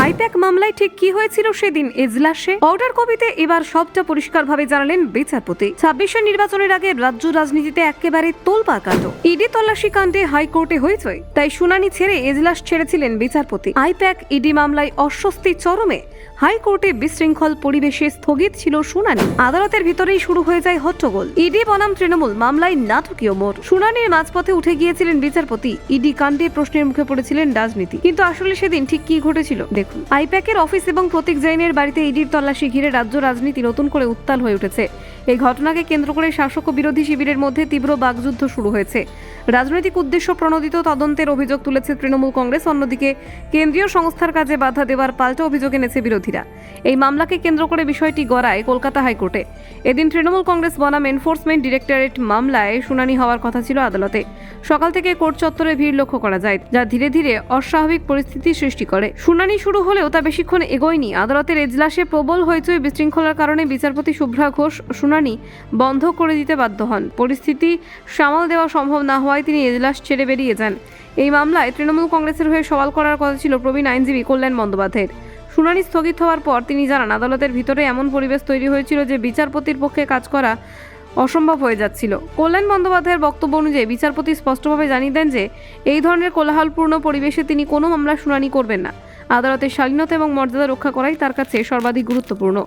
I-PAC মামলায় ঠিক কি হয়েছিল সেদিন এজলাসে? অর্ডার কপিতে এবার সবটা পরিষ্কারভাবে জানালেন বিচারপতি। ২৬ নির্বাচনের আগে রাজ্য রাজনীতিতে একেবারে তোলপাড় কাণ্ড। ইডি তল্লাশি কাণ্ডে হাইকোর্টে হয়েছে, তাই শুনানি ছেড়ে এজলাস ছেড়েছিলেন বিচারপতি। আইপ্যাক ইডি মামলায় অস্বস্তি চরমে। হাইকোর্টে বিশৃঙ্খল পরিবেশে স্থগিত ছিল শুনানি। আদালতের ভিতরেই শুরু হয়ে যায় হট্টগোল। ইডি বনাম তৃণমূল মামলায় নাটকীয় মোড়। শুনানির মাঝপথে উঠে গিয়েছিলেন বিচারপতি। ইডি কাণ্ডে প্রশ্নের মুখে পড়েছিলেন রাজনীতি। কিন্তু আসলে সেদিন ঠিক কি ঘটেছিল দেখুন। আইপ্যাকের অফিস এবং প্রতীক জৈনের বাড়িতে ইডির তল্লাশি ঘিরে রাজ্য রাজনীতি নতুন করে উত্তাল হয়ে উঠেছে। এই ঘটনাকে কেন্দ্র করে শাসক ও বিরোধী শিবিরের মধ্যে তীব্র বাকযুদ্ধ শুরু হয়েছে। রাজনৈতিক উদ্দেশ্য প্রণোদিত তদন্তের অভিযোগ তুলেছে তৃণমূল কংগ্রেস, অন্যদিকে কেন্দ্রীয় সংস্থার কাজে বাধা দেওয়ার পাল্টা অভিযোগ এনেছে বিরোধীরা। এই মামলাকে কেন্দ্র করে বিষয়টি গড়ায় কলকাতা হাইকোর্টে। এদিন তৃণমূল কংগ্রেস বনাম এনফোর্সমেন্ট ডিরেক্টরেট মামলায় শুনানি হওয়ার কথা ছিল আদালতে। সকাল থেকে কোর্ট চত্বরে ভিড় লক্ষ্য করা যায়, যা ধীরে ধীরে অস্বাভাবিক পরিস্থিতি সৃষ্টি করে। শুনানি শুরু হলেও তা বেশিক্ষণ এগোয়নি। আদালতের এজলাসে প্রবল হইচই বিশৃঙ্খলার কারণে বিচারপতি শুভ্রা ঘোষ শুনানি বন্ধ করে দিতে বাধ্য হন। পরিস্থিতি সামাল দেওয়া সম্ভব না হওয়ায় তিনি এজলাস ছেড়ে বেরিয়ে যান। এই মামলায় তৃণমূল কংগ্রেসের হয়ে সওয়াল করার কথা ছিল প্রবীণ আইনজীবী কল্যাণ বন্দ্যোপাধ্যায়ের। শুনানি স্থগিত হওয়ার পর তিনি জানান, আদালতের ভিতরে এমন পরিবেশ তৈরি হয়েছিল যে বিচারপতির পক্ষে কাজ করা অসম্ভব হয়ে যাচ্ছিল। কল্যাণ বন্দ্যোপাধ্যায়ের বক্তব্য অনুযায়ী বিচারপতি স্পষ্টভাবে জানিয়ে দেন যে এই ধরনের কোলাহলপূর্ণ পরিবেশে তিনি কোনো মামলার শুনানি করবেন না। আদালতের স্বাধীনতা এবং মর্যাদা রক্ষা করাই তার কাছে সর্বাধিক গুরুত্বপূর্ণ।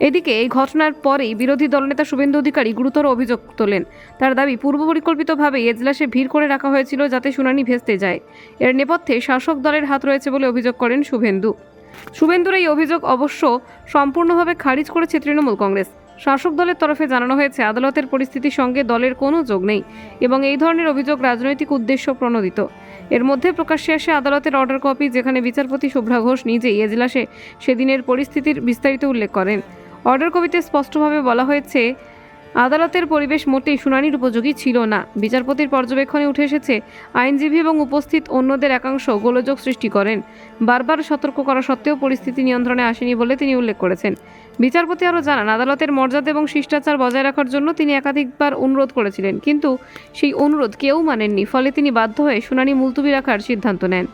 এদিকে এই ঘটনার পরেই বিরোধী দলনেতা শুভেন্দু অধিকারী গুরুতর অভিযোগ তোলেন। তার দাবি, পূর্ব পরিকল্পিতভাবে এজলাসে ভিড় করে রাখা হয়েছিল যাতে শুনানি ভেস্তে যায়। এর নেপথ্যে শাসক দলের হাত রয়েছে বলে অভিযোগ করেন শুভেন্দুর এই অভিযোগ অবশ্য সম্পূর্ণভাবে খারিজ করেছে তৃণমূল কংগ্রেস। শাসক দলের তরফে জানানো হয়েছে, আদালতের পরিস্থিতির সঙ্গে দলের কোনো যোগ নেই এবং এই ধরনের অভিযোগ রাজনৈতিক উদ্দেশ্য প্রণোদিত। এর মধ্যে প্রকাশ্যে আসে আদালতের অর্ডার কপি, যেখানে বিচারপতি শুভ্রা ঘোষ নিজেই এজলাসে সেদিনের পরিস্থিতির বিস্তারিত উল্লেখ করেন। অর্ডার কপিতে স্পষ্টভাবে বলা হয়েছে, আদালতের পরিবেশ মোটেই শুনানির উপযোগী ছিল না। বিচারপতির পর্যবেক্ষণে উঠে এসেছে, আইনজীবী এবং উপস্থিত অন্যদের একাংশ গোলযোগ সৃষ্টি করেন। বারবার সতর্ক করা সত্ত্বেও পরিস্থিতি নিয়ন্ত্রণে আসেনি বলে তিনি উল্লেখ করেছেন। বিচারপতি আরও জানান, আদালতের মর্যাদা এবং শিষ্টাচার বজায় রাখার জন্য তিনি একাধিকবার অনুরোধ করেছিলেন, কিন্তু সেই অনুরোধ কেউ মানেননি। ফলে তিনি বাধ্য হয়ে শুনানি মুলতুবি রাখার সিদ্ধান্ত নেন।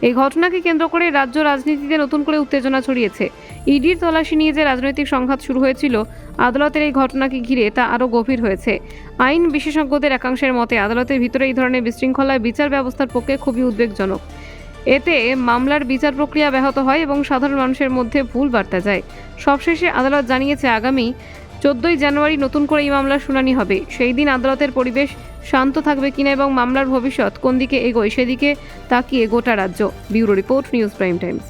এই ঘটনাকে কেন্দ্র করে রাজ্য রাজনীতিতে নতুন করে উত্তেজনা ছড়িয়েছে। ইডির তল্লাশি নিয়ে যে রাজনৈতিক সংঘাত শুরু হয়েছিল, আদালতের এই ঘটনাকে ঘিরে তা আরও গভীর হয়েছে। আইন বিশেষজ্ঞদের একাংশের মতে, আদালতের ভিতরে এই ধরনের বিশৃঙ্খলায় বিচার ব্যবস্থার পক্ষে খুবই উদ্বেগজনক। এতে মামলার বিচার প্রক্রিয়া ব্যাহত হয় এবং সাধারণ মানুষের মধ্যে ভুল বার্তা যায়। সবশেষে আদালত জানিয়েছে, আগামী 14 জানুয়ারি নতুন করে এই মামলার শুনানি হবে। সেই দিন আদালতের পরিবেশ শান্ত থাকবে কিনা এবং মামলার ভবিষ্যৎ কোন দিকে এগোয় সেদিকে তাকিয়ে গোটা রাজ্য। Bureau report, news prime Times.